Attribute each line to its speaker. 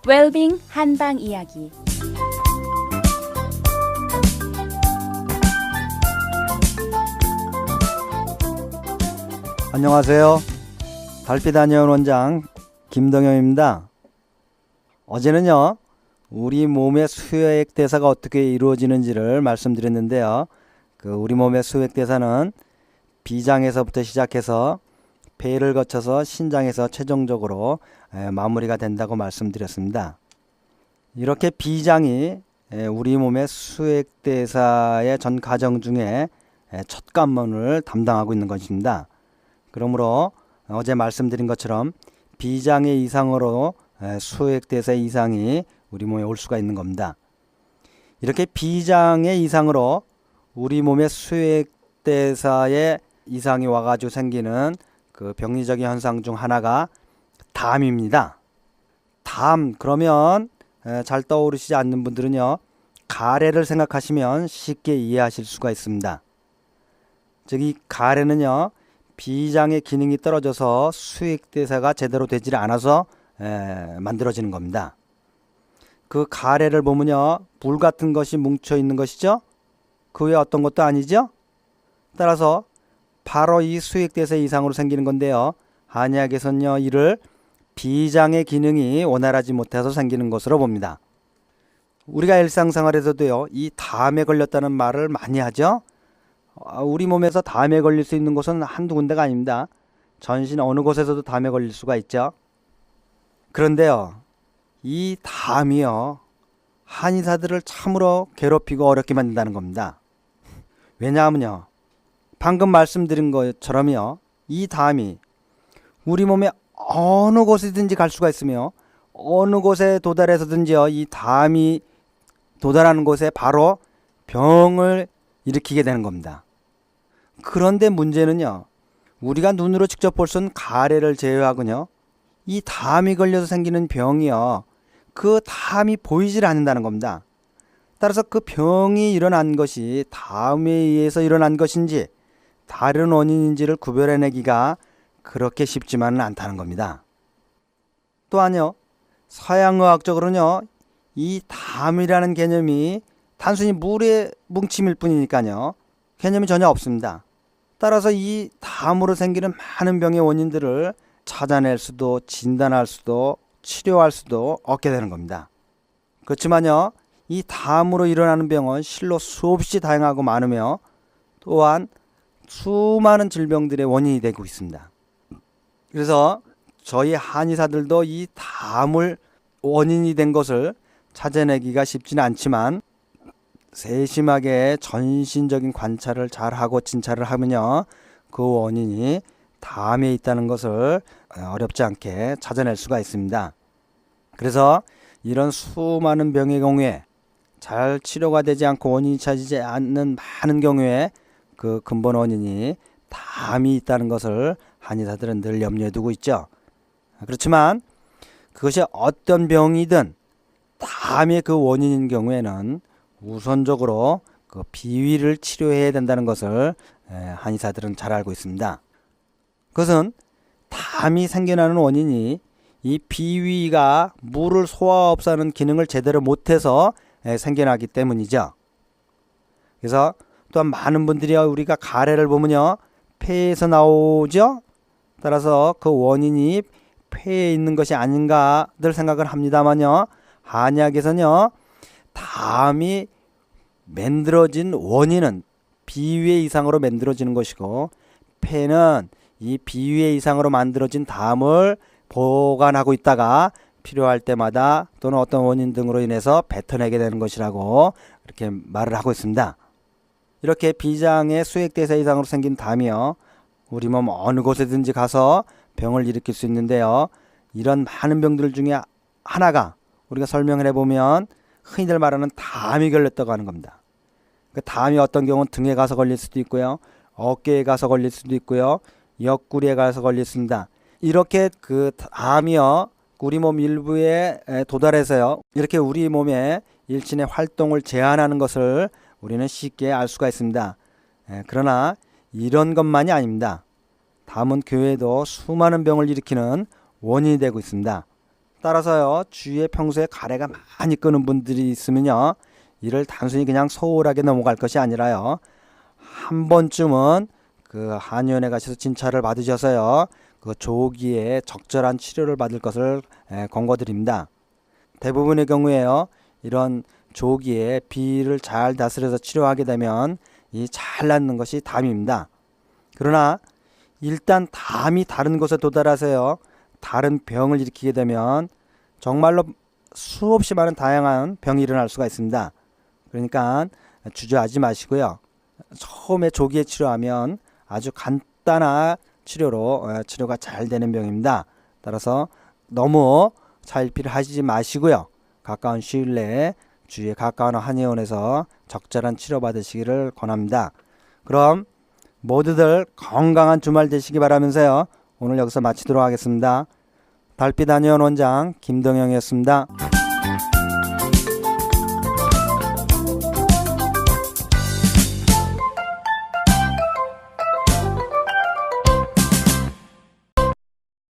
Speaker 1: 웰빙 한방 이야기.
Speaker 2: 안녕하세요. 달빛한의원 원장 김동영입니다. 어제는요, 우리 몸의 수액 대사가 어떻게 이루어지는지를 말씀드렸는데요. 우리 몸의 수액 대사는 비장에서부터 시작해서 폐를 거쳐서 신장에서 최종적으로 마무리가 된다고 말씀드렸습니다. 이렇게 비장이 우리 몸의 수액 대사의 전 과정 중에 첫 관문을 담당하고 있는 것입니다. 그러므로 어제 말씀드린 것처럼 비장의 이상으로 수액 대사 이상이 우리 몸에 올 수가 있는 겁니다. 이렇게 비장의 이상으로 우리 몸의 수액 대사의 이상이 와가지고 생기는 그 병리적인 현상 중 하나가 담입니다. 담, 그러면 잘 떠오르시지 않는 분들은요, 가래를 생각하시면 쉽게 이해하실 수가 있습니다. 즉 이 가래는요, 비장의 기능이 떨어져서 수액대사가 제대로 되지 않아서 만들어지는 겁니다. 그 가래를 보면요, 물 같은 것이 뭉쳐 있는 것이죠. 그 외에 어떤 것도 아니죠. 따라서 바로 이 수액대사 이상으로 생기는 건데요, 한의학에서는요, 이를 비장의 기능이 원활하지 못해서 생기는 것으로 봅니다. 우리가 일상생활에서도요, 이 담에 걸렸다는 말을 많이 하죠. 우리 몸에서 담에 걸릴 수 있는 곳은 한두 군데가 아닙니다. 전신 어느 곳에서도 담에 걸릴 수가 있죠. 그런데요, 이 담이요, 한의사들을 참으로 괴롭히고 어렵게 만든다는 겁니다. 왜냐하면요, 방금 말씀드린 것처럼요, 이 담이 우리 몸에 어느 곳이든지 갈 수가 있으며 어느 곳에 도달해서든지요, 이 담이 도달하는 곳에 바로 병을 일으키게 되는 겁니다. 그런데 문제는요, 우리가 눈으로 직접 볼 수 있는 가래를 제외하고요, 이 담이 걸려서 생기는 병이요, 그 담이 보이질 않는다는 겁니다. 따라서 그 병이 일어난 것이 담에 의해서 일어난 것인지 다른 원인인지를 구별해내기가 그렇게 쉽지만은 않다는 겁니다. 또한요, 서양의학적으로는요, 이 담이라는 개념이 단순히 물의 뭉침일 뿐이니까요, 개념이 전혀 없습니다. 따라서 이 담으로 생기는 많은 병의 원인들을 찾아낼 수도 진단할 수도 치료할 수도 없게 되는 겁니다. 그렇지만요, 이 담으로 일어나는 병은 실로 수없이 다양하고 많으며 또한 수많은 질병들의 원인이 되고 있습니다. 그래서 저희 한의사들도 이 담을 원인이 된 것을 찾아내기가 쉽지는 않지만 세심하게 전신적인 관찰을 잘하고 진찰을 하면요, 그 원인이 담에 있다는 것을 어렵지 않게 찾아낼 수가 있습니다. 그래서 이런 수많은 병의 경우에 잘 치료가 되지 않고 원인이 찾이지 않는 많은 경우에 그 근본 원인이 담이 있다는 것을 한의사들은 늘 염려해 두고 있죠. 그렇지만 그것이 어떤 병이든 담의 그 원인인 경우에는 우선적으로 그 비위를 치료해야 된다는 것을 한의사들은 잘 알고 있습니다. 그것은 담이 생겨나는 원인이 이 비위가 물을 소화업소하는 기능을 제대로 못해서 생겨나기 때문이죠. 그래서 또한 많은 분들이 우리가 가래를 보면요, 폐에서 나오죠. 따라서 그 원인이 폐에 있는 것이 아닌가들 생각을 합니다만요, 한의학에서는요, 담이 만들어진 원인은 비위의 이상으로 만들어지는 것이고 폐는 이 비위의 이상으로 만들어진 담을 보관하고 있다가 필요할 때마다 또는 어떤 원인 등으로 인해서 뱉어내게 되는 것이라고 이렇게 말을 하고 있습니다. 이렇게 비장의 수액대사 이상으로 생긴 담이요, 우리 몸 어느 곳에든지 가서 병을 일으킬 수 있는데요, 이런 많은 병들 중에 하나가 우리가 설명을 해보면 흔히들 말하는 담이 걸렸다고 하는 겁니다. 그 담이 어떤 경우는 등에 가서 걸릴 수도 있고요, 어깨에 가서 걸릴 수도 있고요, 옆구리에 가서 걸릴 수 있습니다. 이렇게 그 담이요, 우리 몸 일부에 도달해서요, 이렇게 우리 몸의 일신의 활동을 제한하는 것을 우리는 쉽게 알 수가 있습니다. 그러나 이런 것만이 아닙니다. 담은 그 외에도 수많은 병을 일으키는 원인이 되고 있습니다. 따라서요, 주위에 평소에 가래가 많이 끄는 분들이 있으면요, 이를 단순히 그냥 소홀하게 넘어갈 것이 아니라요, 한 번쯤은 그 한의원에 가셔서 진찰을 받으셔서요, 그 조기에 적절한 치료를 받을 것을 권고드립니다. 대부분의 경우에요, 이런 조기에 비를 잘 다스려서 치료하게 되면 이 잘 낫는 것이 담입니다. 그러나 일단 담이 다른 곳에 도달하세요, 다른 병을 일으키게 되면 정말로 수없이 많은 다양한 병이 일어날 수가 있습니다. 그러니까 주저하지 마시고요. 처음에 조기에 치료하면 아주 간단한 치료로 치료가 잘 되는 병입니다. 따라서 너무 차일피일 하시지 마시고요. 가까운 시일 내에 주위에 가까운 한의원에서 적절한 치료 받으시기를 권합니다. 그럼 모두들 건강한 주말 되시기 바라면서요, 오늘 여기서 마치도록 하겠습니다. 달빛 한의원 원장 김동영이었습니다.